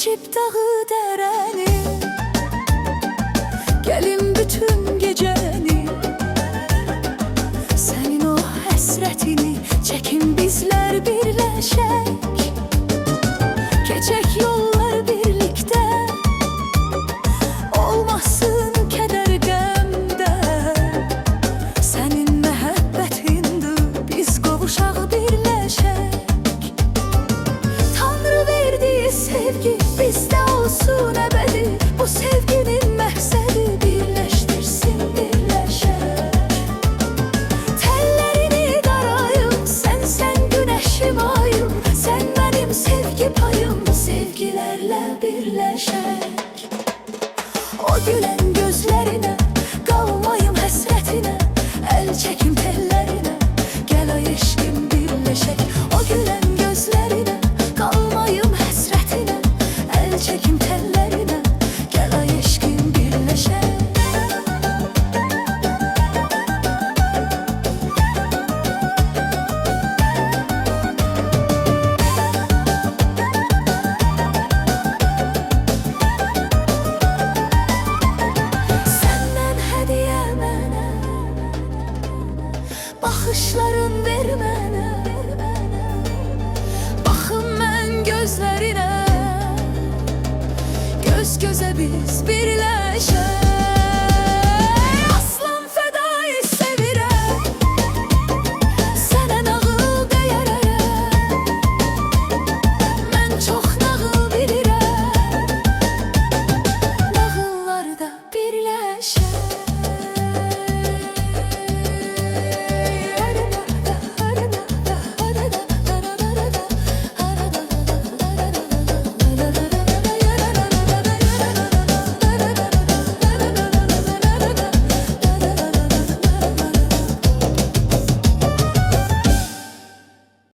keçib dağı dərəni, gəlin bütün gecəni, sənin o həsrətini çəkin bizlər birləşək, keçək yollar birlikdə, olmasın kədər qəmdə, sənin məhəbbətindir biz qovuşaq birləşək. Tanrı verdiyi sevgi bizdə olsun əbədi, bu sevginin məqsədi birləşdirsin birləşək. Tellərini darayım, sən günəşim ayım, sən mənim sevgi payım, sevgilərlə birləşək. O gülən gözlərinə, qalmayım həsrətinə, əl çəkim tellərinə, gəl ay eşqim birləşək. O gülən gözlərinə, qalmayım həsrətinə, əl çəkim tellərinə, gəl ay eşqim birləşək. Səndən hədiyyə mənə, baxışların ver mənə, baxım mən gözlərinə, göz gözə biz